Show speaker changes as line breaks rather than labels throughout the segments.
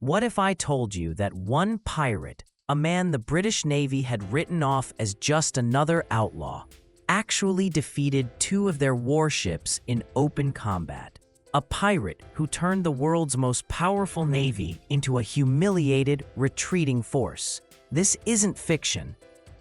What if I told you that one pirate, a man the British Navy had written off as just another outlaw, actually defeated two of their warships in open combat? A pirate who turned the world's most powerful navy into a humiliated, retreating force. This isn't fiction.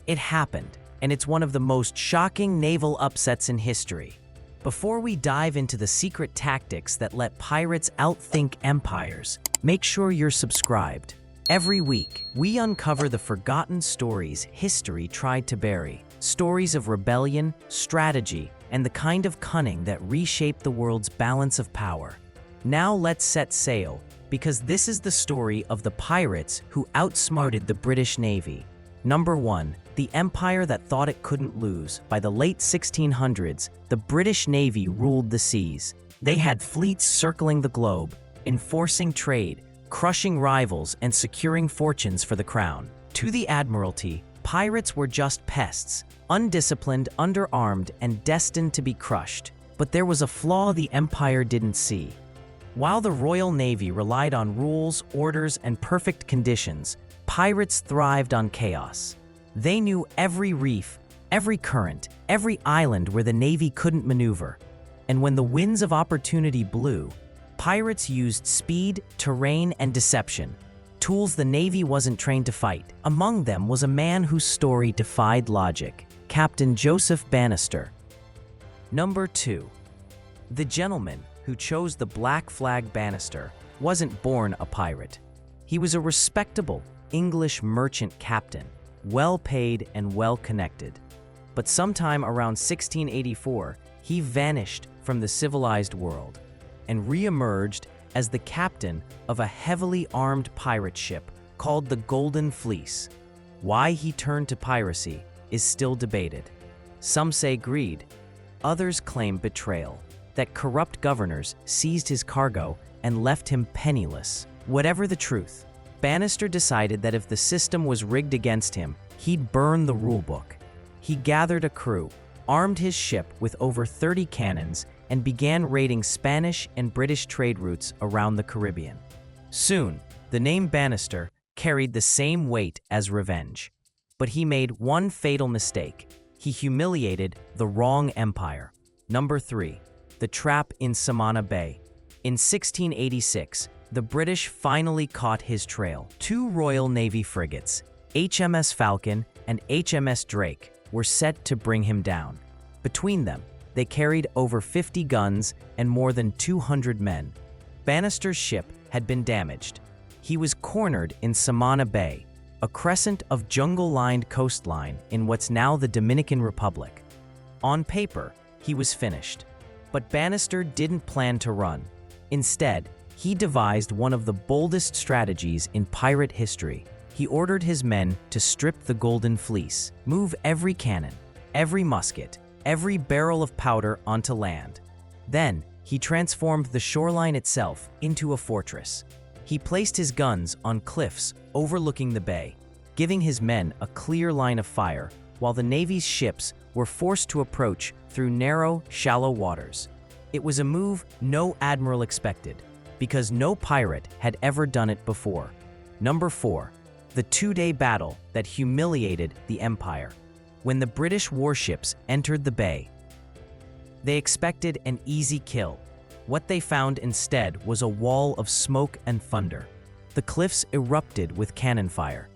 It happened, and it's one of the most shocking naval upsets in history. Before we dive into the secret tactics that let pirates outthink empires, make sure you're subscribed. Every week, we uncover the forgotten stories history tried to bury. Stories of rebellion, strategy, and the kind of cunning that reshaped the world's balance of power. Now let's set sail, because this is the story of the pirates who outsmarted the British Navy. Number 1. The empire that thought it couldn't lose. By the late 1600s, the British Navy ruled the seas. They had fleets circling the globe, enforcing trade, crushing rivals, and securing fortunes for the crown. To the Admiralty, pirates were just pests, undisciplined, underarmed, and destined to be crushed. But there was a flaw the empire didn't see. While the Royal Navy relied on rules, orders, and perfect conditions, pirates thrived on chaos. They knew every reef, every current, every island where the Navy couldn't maneuver. And when the winds of opportunity blew, pirates used speed, terrain, and deception, tools the Navy wasn't trained to fight. Among them was a man whose story defied logic, Captain Joseph Bannister. Number 2. The gentleman who chose the black flag Bannister wasn't born a pirate. He was a respectable English merchant captain, well-paid and well-connected. But sometime around 1684, he vanished from the civilized world and re-emerged as the captain of a heavily armed pirate ship called the Golden Fleece. Why he turned to piracy is still debated. Some say greed, others claim betrayal, that corrupt governors seized his cargo and left him penniless. Whatever the truth, Bannister decided that if the system was rigged against him, he'd burn the rulebook. He gathered a crew, armed his ship with over 30 cannons, and began raiding Spanish and British trade routes around the Caribbean. Soon, the name Bannister carried the same weight as revenge. But he made one fatal mistake. He humiliated the wrong empire. Number 3. The trap in Samana Bay. In 1686, the British finally caught his trail. Two Royal Navy frigates, HMS Falcon and HMS Drake, were set to bring him down. Between them, they carried over 50 guns and more than 200 men. Bannister's ship had been damaged. He was cornered in Samana Bay, a crescent of jungle-lined coastline in what's now the Dominican Republic. On paper, he was finished. But Bannister didn't plan to run. Instead, he devised one of the boldest strategies in pirate history. He ordered his men to strip the Golden Fleece, move every cannon, every musket, every barrel of powder onto land. Then, he transformed the shoreline itself into a fortress. He placed his guns on cliffs overlooking the bay, giving his men a clear line of fire, while the Navy's ships were forced to approach through narrow, shallow waters. It was a move no admiral expected, because no pirate had ever done it before. Number 4. The two-day battle that humiliated the empire. When the British warships entered the bay, they expected an easy kill. What they found instead was a wall of smoke and thunder. The cliffs erupted with cannon fire.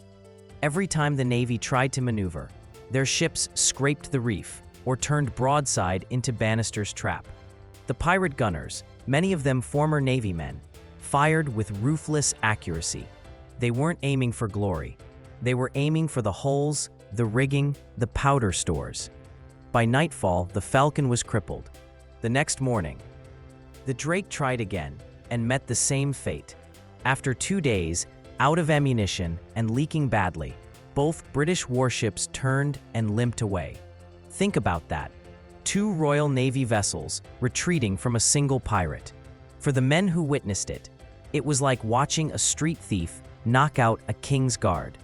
Every time the Navy tried to maneuver, their ships scraped the reef or turned broadside into Bannister's trap. The pirate gunners, many of them former Navy men, fired with ruthless accuracy. They weren't aiming for glory. They were aiming for the hulls, the rigging, the powder stores. By nightfall, the Falcon was crippled. The next morning, the Drake tried again and met the same fate. After 2 days, out of ammunition and leaking badly, both British warships turned and limped away. Think about that. 2 Royal Navy vessels retreating from a single pirate. For the men who witnessed it, it was like watching a street thief knock out a king's guard.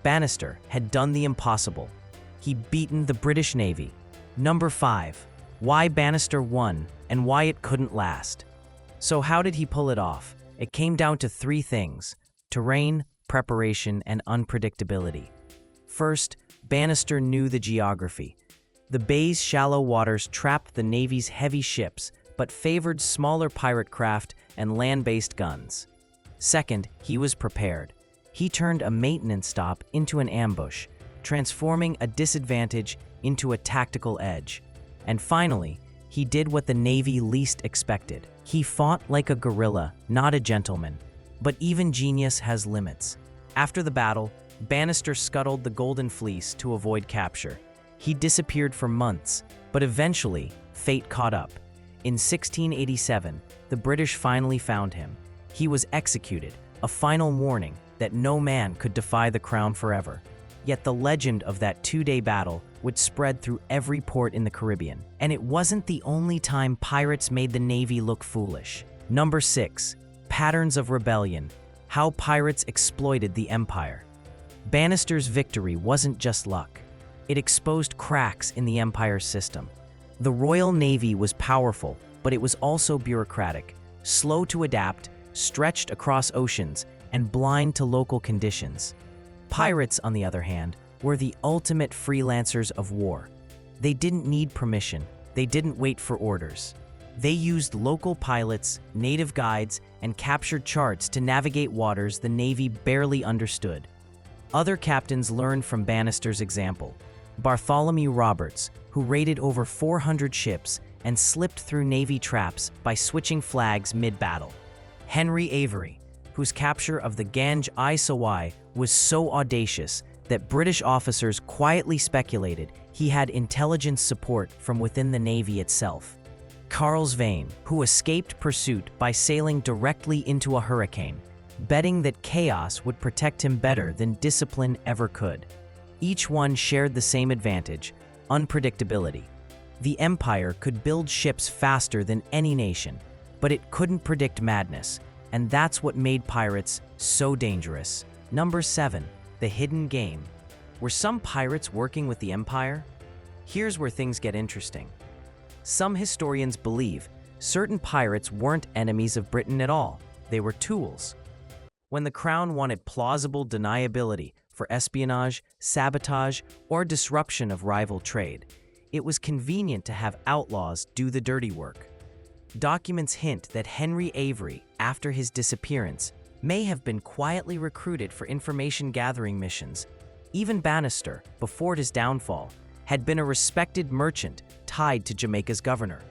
Bannister had done the impossible. He'd beaten the British Navy. Number 5. Why Bannister won and why it couldn't last. So how did he pull it off? It came down to 3 things: terrain, preparation, and unpredictability. First, Bannister knew the geography. The bay's shallow waters trapped the Navy's heavy ships, but favored smaller pirate craft and land-based guns. Second, he was prepared. He turned a maintenance stop into an ambush, transforming a disadvantage into a tactical edge. And finally, he did what the Navy least expected. He fought like a guerrilla, not a gentleman. But even genius has limits. After the battle, Bannister scuttled the Golden Fleece to avoid capture. He disappeared for months, but eventually, fate caught up. In 1687, the British finally found him. He was executed, a final warning that no man could defy the crown forever. Yet the legend of that two-day battle would spread through every port in the Caribbean. And it wasn't the only time pirates made the Navy look foolish. Number 6. Patterns of rebellion. How pirates exploited the empire. Bannister's victory wasn't just luck. It exposed cracks in the empire's system. The Royal Navy was powerful, but it was also bureaucratic, slow to adapt, stretched across oceans, and blind to local conditions. Pirates, on the other hand, were the ultimate freelancers of war. They didn't need permission. They didn't wait for orders. They used local pilots, native guides, and captured charts to navigate waters the Navy barely understood. Other captains learned from Bannister's example. Bartholomew Roberts, who raided over 400 ships and slipped through Navy traps by switching flags mid-battle. Henry Avery, whose capture of the Ganj I Sawai was so audacious that British officers quietly speculated he had intelligence support from within the Navy itself. Carl's Vane, who escaped pursuit by sailing directly into a hurricane, betting that chaos would protect him better than discipline ever could. Each one shared the same advantage: unpredictability. The Empire could build ships faster than any nation, but it couldn't predict madness, and that's what made pirates so dangerous. Number 7. The hidden game. Were some pirates working with the Empire? Here's where things get interesting. Some historians believe certain pirates weren't enemies of Britain at all. They were tools. When the Crown wanted plausible deniability for espionage, sabotage, or disruption of rival trade, it was convenient to have outlaws do the dirty work. Documents hint that Henry Avery, after his disappearance, may have been quietly recruited for information-gathering missions. Even Bannister, before his downfall, had been a respected merchant tied to Jamaica's governor.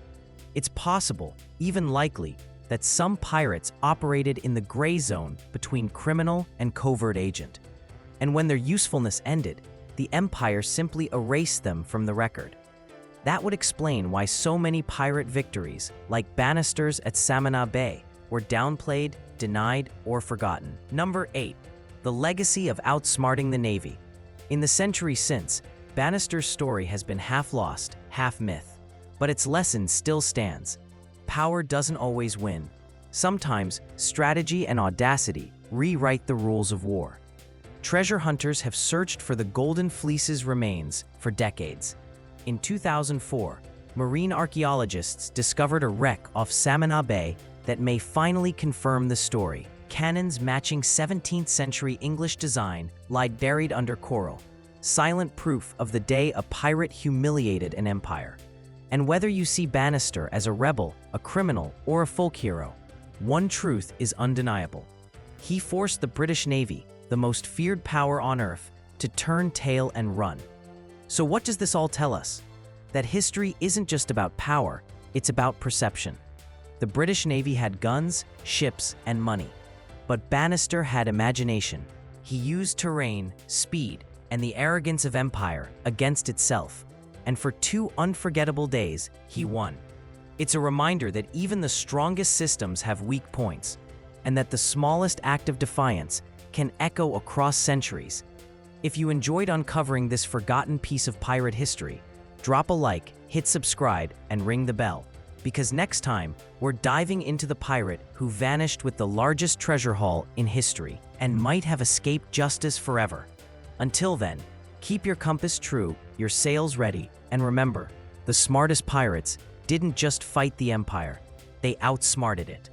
It's possible, even likely, that some pirates operated in the gray zone between criminal and covert agent. And when their usefulness ended, the Empire simply erased them from the record. That would explain why so many pirate victories, like Bannister's at Samana Bay, were downplayed, denied, or forgotten. Number 8. The legacy of outsmarting the Navy. In the century since, Bannister's story has been half lost, half myth. But its lesson still stands. Power doesn't always win. Sometimes, strategy and audacity rewrite the rules of war. Treasure hunters have searched for the Golden Fleece's remains for decades. In 2004, marine archaeologists discovered a wreck off Samana Bay that may finally confirm the story. Cannons matching 17th century English design lie buried under coral, silent proof of the day a pirate humiliated an empire. And whether you see Bannister as a rebel, a criminal, or a folk hero, one truth is undeniable. He forced the British Navy, the most feared power on earth, to turn tail and run. So what does this all tell us? That history isn't just about power, it's about perception. The British Navy had guns, ships, and money. But Bannister had imagination. He used terrain, speed, and the arrogance of empire against itself. And for 2 unforgettable days, he won. It's a reminder that even the strongest systems have weak points, and that the smallest act of defiance can echo across centuries. If you enjoyed uncovering this forgotten piece of pirate history, drop a like, hit subscribe, and ring the bell. Because next time, we're diving into the pirate who vanished with the largest treasure haul in history and might have escaped justice forever. Until then, keep your compass true, your sails ready, and remember, the smartest pirates didn't just fight the empire, they outsmarted it.